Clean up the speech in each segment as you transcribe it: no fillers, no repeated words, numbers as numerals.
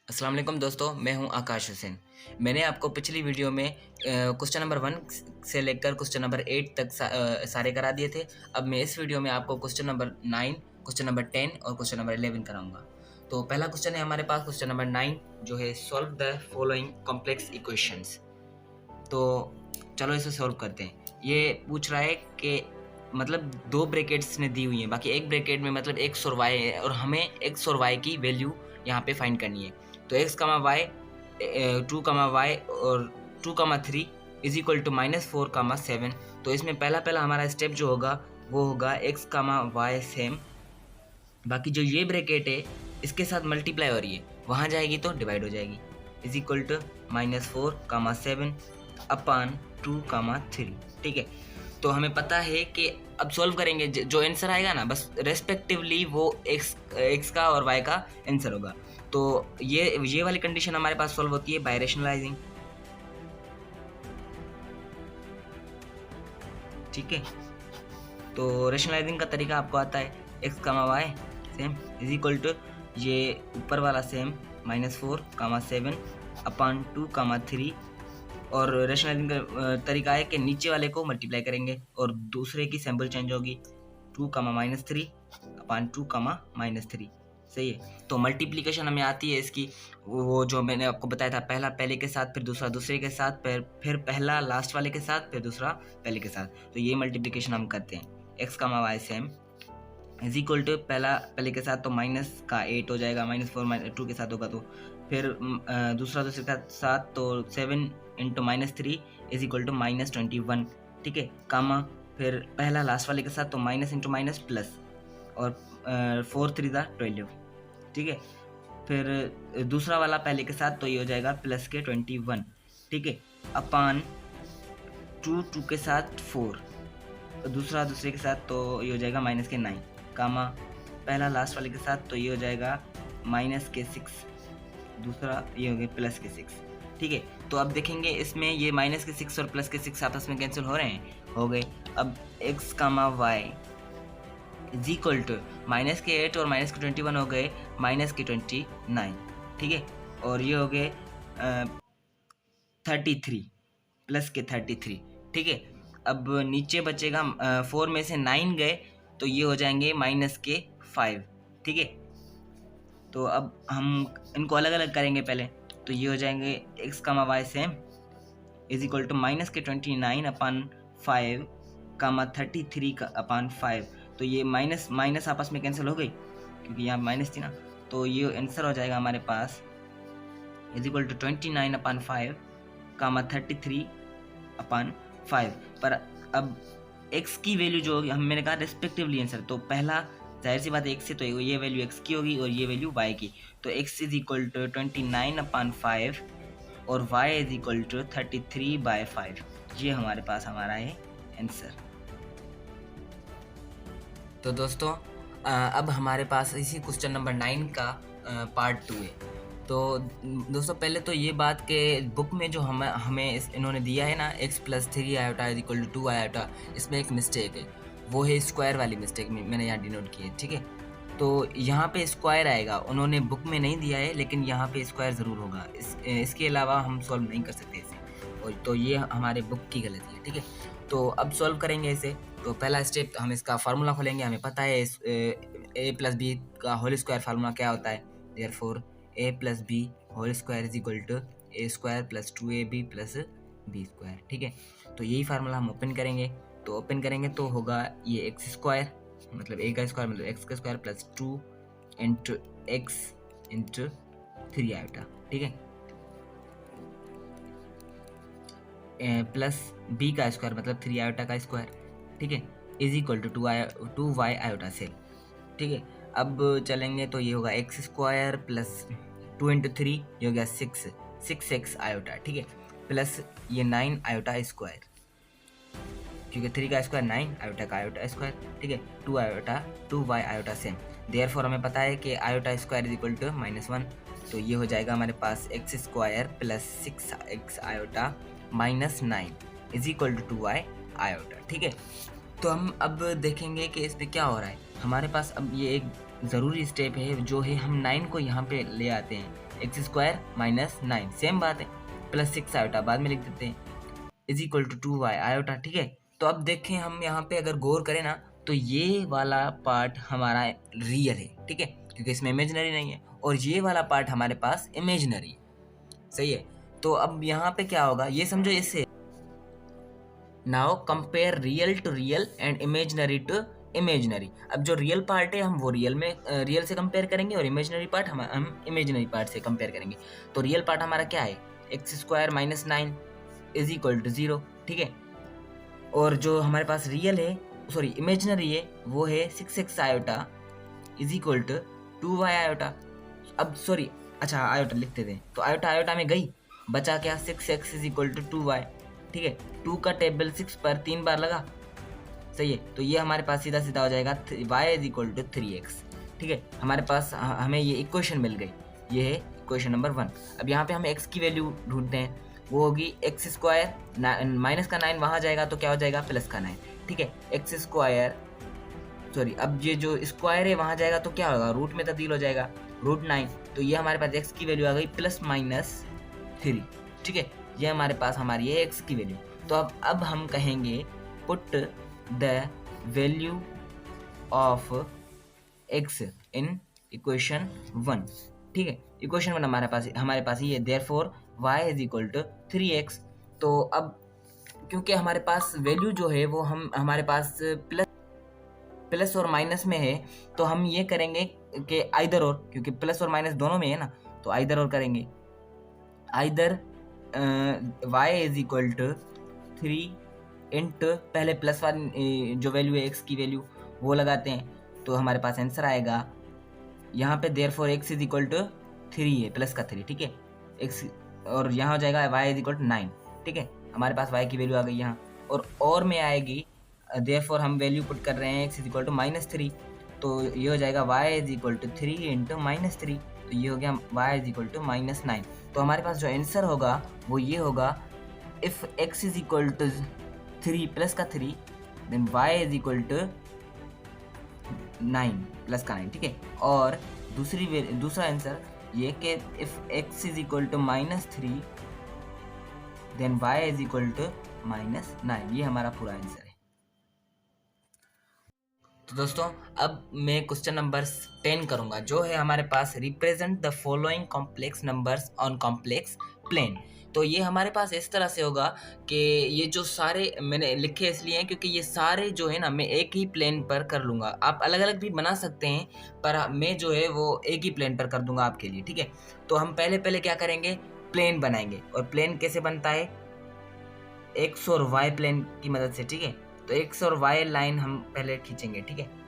अस्सलाम वालेकुम दोस्तों, मैं हूं आकाश हुसैन। मैंने आपको पिछली वीडियो में क्वेश्चन नंबर 1 से लेकर क्वेश्चन नंबर 8 तक सारे करा दिए थे। अब मैं इस वीडियो में आपको क्वेश्चन नंबर 9, क्वेश्चन नंबर 10 और क्वेश्चन नंबर 11 कराऊंगा। तो पहला क्वेश्चन है हमारे पास क्वेश्चन नंबर 9, जो है solve the following complex equations. तो चलो इसे सॉल्व करते हैं। ये पूछ रहा है कि मतलब दो ब्रैकेट्स ने दी हुई हैं, बाकी एक ब्रैकेट में मतलब एक्स और वाई है और हमें एक्स और वाई की वैल्यू यहाँ पे फाइंड करनी है। तो एक्स कमा वाई, 2 कमा वाई और 2 कमा 3 इज इक्वल टू -4 कमा 7। तो इसमें पहला हमारा स्टेप जो होगा वो होगा एक्स कमा वाई सेम, बाकी जो ये ब्रैकेट है इसके साथ मल्टीप्लाई हो रही है वहाँ जाएगी तो डिवाइड हो जाएगी, इज इक्वल टू -4 कमा 7 अपान 2 कमा 3। ठीक है, तो हमें पता है कि अब सॉल्व करेंगे जो आंसर आएगा ना, बस रेस्पेक्टिवली वो एक्स का और वाई का आंसर होगा। तो ये वाली कंडीशन हमारे पास सॉल्व होती है बाय रेशनलाइजिंग। ठीक है, तो रेशनलाइजिंग का तरीका आपको आता है। X comma y same is equal to ये ऊपर वाला सेम -4 कमा 7 अपान 2 कमा 3, और रेशनलाइजिंग का तरीका है कि नीचे वाले को मल्टीप्लाई करेंगे और दूसरे की सैम्पल चेंज होगी, 2 कमा -3 अपान 2 कमा -3। सही है, तो मल्टीप्लिकेशन हमें आती है इसकी, वो जो मैंने आपको बताया था, पहला पहले के साथ, फिर दूसरा दूसरे के साथ, फिर पहला लास्ट वाले के साथ, फिर दूसरा पहले के साथ। तो ये मल्टीप्लिकेशन हम करते हैं। X comma y same is equal to पहला पहले के साथ तो माइनस का 8 हो जाएगा, -4 2 के साथ होगा, तो फिर दूसरा दूसरे के साथ तो 7 इंटू -3 इज इक्वल टू -21। ठीक है, कामा फिर पहला लास्ट वाले के साथ तो माइनस इंटू माइनस प्लस, और 4 3 12। ठीक है, फिर दूसरा वाला पहले के साथ तो ये हो जाएगा प्लस के 21। ठीक है, अपान 2 के साथ 4, दूसरा दूसरे के साथ तो ये हो जाएगा माइनस के 9, कामा पहला लास्ट वाले के साथ तो ये हो जाएगा माइनस के 6, दूसरा ये हो गया प्लस के 6। ठीक है, तो अब देखेंगे इसमें ये माइनस के 6 और प्लस के 6 आपस में कैंसिल हो रहे हैं, हो गए। अब x comma y is equal to minus के 8 और माइनस के 21 हो गए माइनस के 29। ठीक है, और ये हो गए 33 प्लस के 33। ठीक है, अब नीचे बचेगा 4 में से 9 गए तो ये हो जाएंगे माइनस के 5। ठीक है, तो अब हम इनको अलग अलग करेंगे पहले, तो ये हो जाएंगे x comma y same is equal to minus के 29 अपान 5 कामा 33 का अपान 5। तो ये माइनस माइनस आपस में कैंसिल हो गई क्योंकि यहाँ माइनस थी ना, तो ये आंसर हो जाएगा हमारे पास इज इक्वल टू 29 अपान 5 कामा 33 अपान 5। पर अब x की वैल्यू जो होगी, हम मैंने कहा रेस्पेक्टिवली आंसर, तो पहला जाहिर सी बात है x से, तो ये वैल्यू x की होगी और ये वैल्यू y की, तो x इज इक्वल टू 29 अपान 5 और y इज इक्वल टू 33/5। ये हमारे पास हमारा है आंसर। तो दोस्तों अब हमारे पास इसी क्वेश्चन नंबर 9 का पार्ट 2 है। तो दोस्तों पहले तो ये बात के बुक में जो हमें इन्होंने दिया है ना, x + 3 iota is equal to 2 iota, इसमें एक मिस्टेक है, वो है स्क्वायर वाली मिस्टेक मैंने यहाँ डिनोट की है। ठीक है, तो यहाँ पे स्क्वायर आएगा, उन्होंने बुक में नहीं दिया है लेकिन यहाँ पे स्क्वायर ज़रूर होगा, इसके अलावा हम सॉल्व नहीं कर सकते इसे, और तो ये हमारे बुक की गलती है। ठीक है, तो अब सॉल्व करेंगे इसे। तो पहला स्टेप हम इसका फार्मूला खोलेंगे। हमें पता है a + b का होल स्क्वायर फार्मूला क्या होता है, therefore a + b whole square is equal to a² + 2ab + b²। ठीक है, तो यही फार्मूला हम ओपन करेंगे। तो ओपन करेंगे तो होगा ये x² मतलब a का स्क्वायर मतलब x का square plus 2 into x into 3 iota. ठीक है, प्लस b का स्क्वायर मतलब 3 आयोटा का स्क्वायर। ठीक है, is equal to 2y iota सेल। ठीक है, अब चलेंगे तो ये होगा x² प्लस 2 इंटू 3, ये हो गया 6x आयोटा। ठीक है, प्लस ये 9 आयोटा स्क्वायर, क्योंकि 3 का स्क्वायर 9 आयोटा का आयोटा स्क्वायर। ठीक है, 2y आयोटा सेम, देयरफॉर हमें पता है कि iota square is equal to -1, तो ये हो जाएगा हमारे पास x² plus 6x iota minus 9 is equal to 2y iota. ठीक है, तो हम अब देखेंगे कि इस पर क्या हो रहा है। हमारे पास अब ये एक ज़रूरी स्टेप है जो है हम 9 को यहाँ पे ले आते हैं, एक्स स्क्वायर माइनस 9 सेम बात है, प्लस 6 आयोटा बाद में लिख देते हैं is equal to 2y iota. ठीक है, तो अब देखें हम यहाँ पे अगर गौर करें ना तो ये वाला पार्ट हमारा रियल है, ठीक है, क्योंकि इसमें इमेजिनरी नहीं है, और ये वाला पार्ट हमारे पास इमेजिनरी है, सही है। तो अब यहाँ पे क्या होगा ये समझो इससे, now compare real to real and imaginary to imaginary. अब जो रियल पार्ट है हम वो रियल से कंपेयर करेंगे, और इमेजिनरी पार्ट हम इमेजिनरी पार्ट से कंपेयर करेंगे। तो रियल पार्ट हमारा क्या है, x square minus 9 is equal to 0, ठीक है, और जो हमारे पास रियल है सॉरी इमेजिनरी है वो है 6x iota is equal to 2y iota. अब सॉरी अच्छा आयोटा लिखते थे, तो आयोटा आयोटा में गई, बचा क्या 6x is equal to 2y, ठीक है, 2 का टेबल 6 पर 3 बार लगा, सही है, तो ये हमारे पास सीधा सीधा हो जाएगा y is equal to 3x, ठीक है, हमारे पास हमें ये इक्वेशन मिल गई, ये है इक्वेशन नंबर 1। अब यहाँ पे हम x की वैल्यू ढूंढते हैं, वो होगी एक्स स्क्वायर माइनस का 9 वहाँ जाएगा तो क्या हो जाएगा प्लस का 9, ठीक है, एक्स स्क्वायर सॉरी अब ये जो स्क्वायर है वहाँ जाएगा तो क्या होगा रूट में तब्दील हो जाएगा रूट 9, तो ये हमारे पास x की वैल्यू आ गई प्लस माइनस 3, ठीक है, ये हमारे पास हमारी है x की वैल्यू। तो अब हम कहेंगे put the value of x in equation 1, ठीक है, इक्वेशन 1 हमारे पास ये therefore y is equal to 3x। तो अब क्योंकि हमारे पास वैल्यू जो है वो हमारे पास प्लस और माइनस में है, तो हम ये करेंगे कि आइदर और, क्योंकि प्लस और माइनस दोनों में है ना, तो आइदर और करेंगे, either y is equal to 3 into पहले प्लस वाली जो वैल्यू है x की वैल्यू वो लगाते हैं, तो हमारे पास आंसर आएगा यहाँ पे therefore x is equal to 3 है प्लस का 3, ठीक है, x और यहाँ हो जाएगा y इज इक्वल टू 9, ठीक है, हमारे पास y की वैल्यू आ गई यहाँ, और में आएगी देयरफॉर हम वैल्यू पुट कर रहे हैं x इज इक्वल टू -3, तो ये हो जाएगा y is equal to 3 into -3, तो ये हो गया y इज इक्वल टू -9। तो हमारे पास जो आंसर होगा वो ये होगा if x is equal to 3 plus का 3 then y is equal to 9 plus का 9, ठीक है, और दूसरा आंसर ये कि if x is equal to -3 then y is equal to -9, ये हमारा पूरा आंसर है। तो दोस्तों अब मैं क्वेश्चन नंबर 10 करूंगा, जो है हमारे पास represent the following complex numbers on complex plane. तो ये हमारे पास इस तरह से होगा कि ये जो सारे मैंने लिखे इसलिए हैं क्योंकि ये सारे जो है ना मैं एक ही प्लेन पर कर लूँगा, आप अलग अलग भी बना सकते हैं पर मैं जो है वो एक ही प्लेन पर कर दूंगा आपके लिए, ठीक है। तो हम पहले क्या करेंगे, प्लेन बनाएंगे, और प्लेन कैसे बनता है, एक्स और वाई प्लेन की मदद से, ठीक है। तो एक्स और वाई लाइन हम पहले खींचेंगे, ठीक है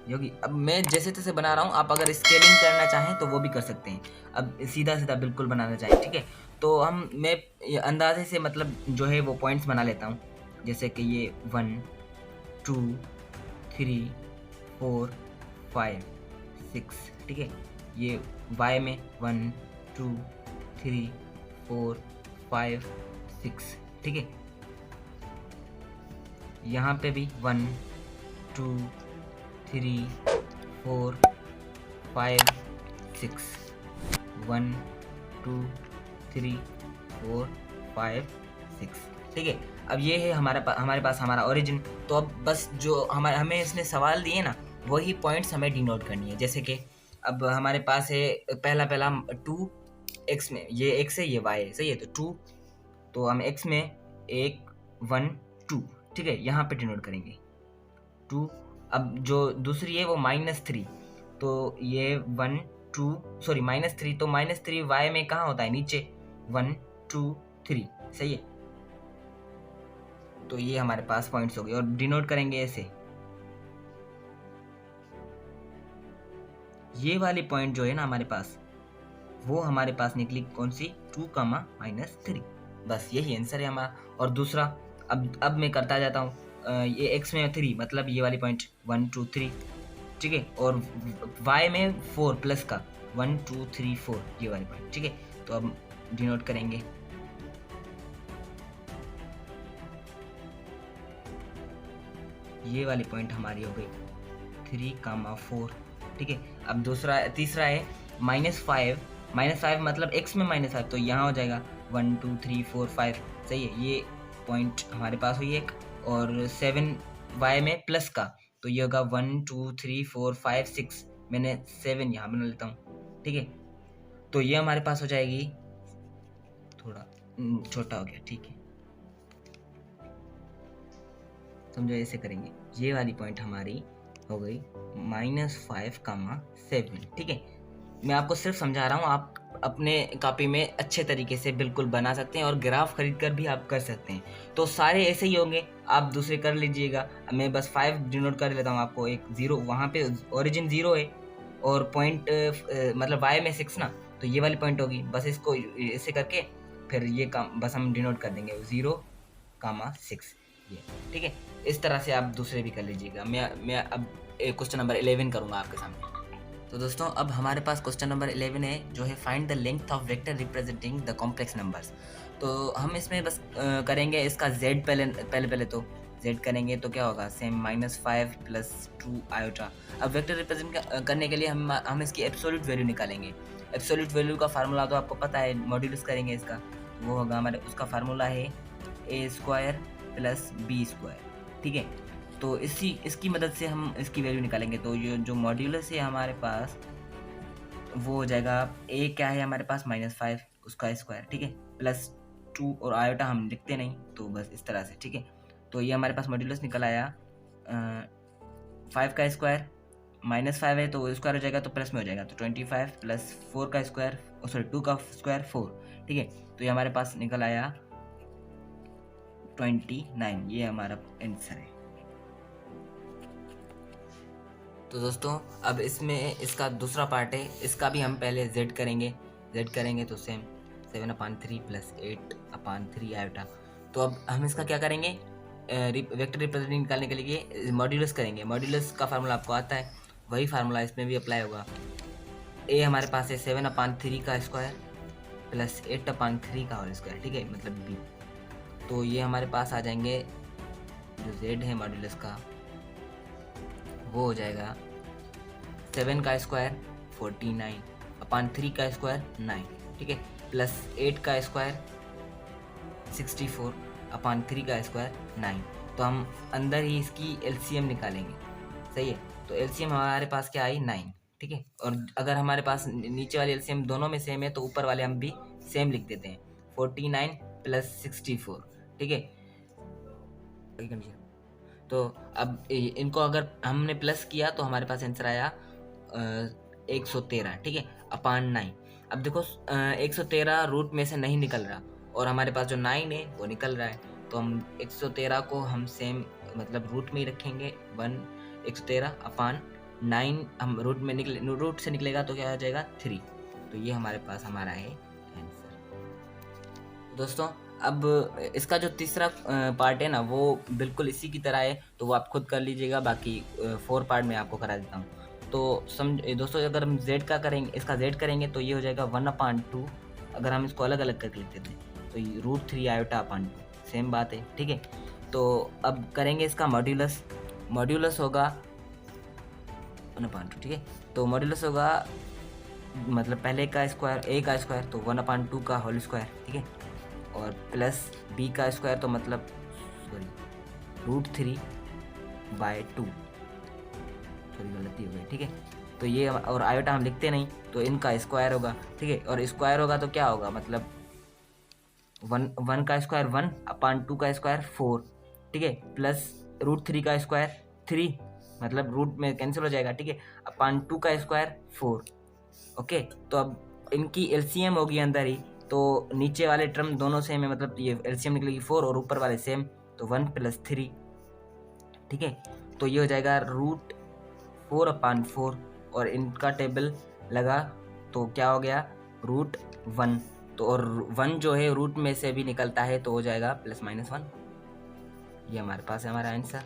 योगी। अब मैं जैसे तैसे बना रहा हूँ, आप अगर स्केलिंग करना चाहें तो वो भी कर सकते हैं, अब सीधा सीधा बिल्कुल बनाना चाहें, ठीक है। तो मैं अंदाजे से मतलब जो है वो पॉइंट्स बना लेता हूँ, जैसे कि ये 1 2 3 4 5 6, ठीक है, ये वाई में 1 2 3 4 5 6, ठीक है, यहाँ पे भी 1 2 3 4 5 6 1 2 3 4 5 6, ठीक है। अब ये है हमारे पास हमारा ओरिजिन। तो अब बस जो हमें इसने सवाल दिए ना वही पॉइंट्स हमें डिनोट करनी है, जैसे कि अब हमारे पास है पहला 2 x में, ये x है ये y है, सही है, तो 2, तो हम x में 1 1 2, ठीक है, यहाँ पे डिनोट करेंगे 2। अब जो दूसरी है वो -3, तो ये 1 2 सॉरी -3, तो -3 y में कहाँ होता है, नीचे 1 2 3, सही है। तो ये हमारे पास पॉइंट्स हो गए और डिनोट करेंगे ऐसे, ये वाली पॉइंट जो है ना हमारे पास वो हमारे पास निकली कौन सी, 2, -3, बस यही आंसर है हमारा। और दूसरा अब मैं करता जाता हूँ, ये x में 3 मतलब ये वाली पॉइंट 1 2 3, ठीक है, और y में 4 प्लस का 1 2 3 4, ये वाली पॉइंट, ठीक है। तो अब डिनोट करेंगे, ये वाली पॉइंट हमारी हो गई 3, 4, ठीक है। अब तीसरा है -5 मतलब x में -5, तो यहाँ हो जाएगा 1 2 3 4 5। सही है, ये पॉइंट हमारे पास हुई एक। और 7 y में प्लस का, तो ये होगा 1 2 3 4 5 6। मैंने 7 यहाँ बना लेता हूँ, ठीक है। तो ये हमारे पास हो जाएगी, थोड़ा छोटा हो गया, ठीक है, समझो ऐसे करेंगे। ये वाली पॉइंट हमारी हो गई -5, 7, ठीक है। मैं आपको सिर्फ समझा रहा हूँ, आप अपने कॉपी में अच्छे तरीके से बिल्कुल बना सकते हैं और ग्राफ खरीद कर भी आप कर सकते हैं। तो सारे ऐसे ही होंगे, आप दूसरे कर लीजिएगा। मैं बस 5 डिनोट कर लेता हूँ आपको। एक 0 वहाँ पे ओरिजिन 0 है और पॉइंट मतलब y में 6 ना, तो ये वाली पॉइंट होगी। बस इसको ऐसे करके फिर ये काम बस हम डिनोट कर देंगे 0,6, ये, ठीक है। इस तरह से आप दूसरे भी कर लीजिएगा। मैं अब क्वेश्चन नंबर 11 करूँगा आपके सामने। तो दोस्तों अब हमारे पास क्वेश्चन नंबर 11 है, जो है find the length of vector representing the complex numbers. तो हम इसमें बस करेंगे इसका z पहले तो z करेंगे तो क्या होगा, सेम -5 + 2 आयोटा। अब वेक्टर रिप्रेजेंट करने के लिए हम इसकी एब्सोल्यूट वैल्यू निकालेंगे। एब्सोल्यूट वैल्यू का फार्मूला तो आपको पता है, मॉड्यूलस करेंगे इसका, वो होगा हमारे, उसका फार्मूला है a² + b², ठीक है। तो इसकी मदद से हम इसकी वैल्यू निकालेंगे। तो ये जो मॉड्यूलस है हमारे पास, वो हो जाएगा, a क्या है हमारे पास -5, उसका स्क्वायर, ठीक है, +2 और आयोटा हम लिखते नहीं, तो बस इस तरह से, ठीक है। तो ये हमारे पास मॉड्यूलस निकल आया 5 का स्क्वायर, -5 है तो स्क्वायर हो जाएगा तो प्लस में हो जाएगा, तो 25 + 4 का स्क्वायर, सॉरी 2 का स्क्वायर 4, ठीक है। तो ये हमारे पास निकल आया 29, ये हमारा आंसर है। तो दोस्तों अब इसमें इसका दूसरा पार्ट है, इसका भी हम पहले z करेंगे तो सेम 7/3 + 8/3 आयोटा। तो अब हम इसका क्या करेंगे, वेक्टर रिप्रेजेंटेशन निकालने के लिए मॉड्यूलस करेंगे। मॉड्यूलस का फार्मूला आपको आता है, वही फार्मूला इसमें भी अप्लाई होगा। a हमारे पास है 7/3 का स्क्वायर + 8/3 का होल स्क्वायर, ठीक है, मतलब b। तो ये हमारे पास आ जाएंगे, जो z है मॉड्यूलस का, वो हो जाएगा 7 का स्क्वायर 49/3 का स्क्वायर 9, ठीक है, +8 का स्क्वायर 64/3 का स्क्वायर 9। तो हम अंदर ही इसकी LCM निकालेंगे, सही है। तो LCM हमारे पास क्या आई, 9, ठीक है। और अगर हमारे पास नीचे वाली LCM दोनों में सेम है तो ऊपर वाले हम भी सेम लिख देते हैं, 49 + 64, ठीक है। तो अब इनको अगर हमने प्लस किया तो हमारे पास आंसर आया 113, ठीक है, /9। अब देखो 113 रूट में से नहीं निकल रहा और हमारे पास जो 9 है वो निकल रहा है, तो हम 113 को हम सेम मतलब रूट में ही रखेंगे। 113/9 हम रूट से निकलेगा तो क्या हो जाएगा 3। तो ये हमारे पास हमारा है आंसर। दोस्तों अब इसका जो तीसरा पार्ट है ना, वो बिल्कुल इसी की तरह है, तो वो आप खुद कर लीजिएगा। बाकी 4 पार्ट में आपको करा देता हूँ। तो दोस्तों अगर हम z का करेंगे, इसका z करेंगे तो ये हो जाएगा 1/2। अगर हम इसको अलग अलग करके लिख देते हैं तो ये √3 आयोटा/2, सेम बात है, ठीक है। तो अब करेंगे इसका मॉड्यूलस होगा 1/2, ठीक है। तो मॉड्यूलस होगा मतलब पहले का स्क्वायर, a का स्क्वायर तो 1/2 का होल स्क्वायर, ठीक है, और प्लस b का स्क्वायर तो मतलब सॉरी √3/2, थोड़ी गलती हो गई, ठीक है। तो ये और आयोटा हम लिखते नहीं तो इनका स्क्वायर होगा, ठीक है। और स्क्वायर होगा तो क्या होगा, मतलब 1 का स्क्वायर 1/2 का स्क्वायर 4, ठीक है, प्लस √3 का स्क्वायर 3, मतलब रूट में कैंसिल हो जाएगा, ठीक है, /2 का स्क्वायर 4, ओके। तो अब इनकी LCM होगी अंदर ही, तो नीचे वाले टर्म दोनों सेम है, मतलब ये LCM निकलेगी 4 और ऊपर वाले सेम, तो 1 + 3, ठीक है। तो ये हो जाएगा √4/4 और इनका टेबल लगा तो क्या हो गया √1। तो और 1 जो है रूट में से भी निकलता है तो हो जाएगा +-1। ये हमारे पास है हमारा आंसर।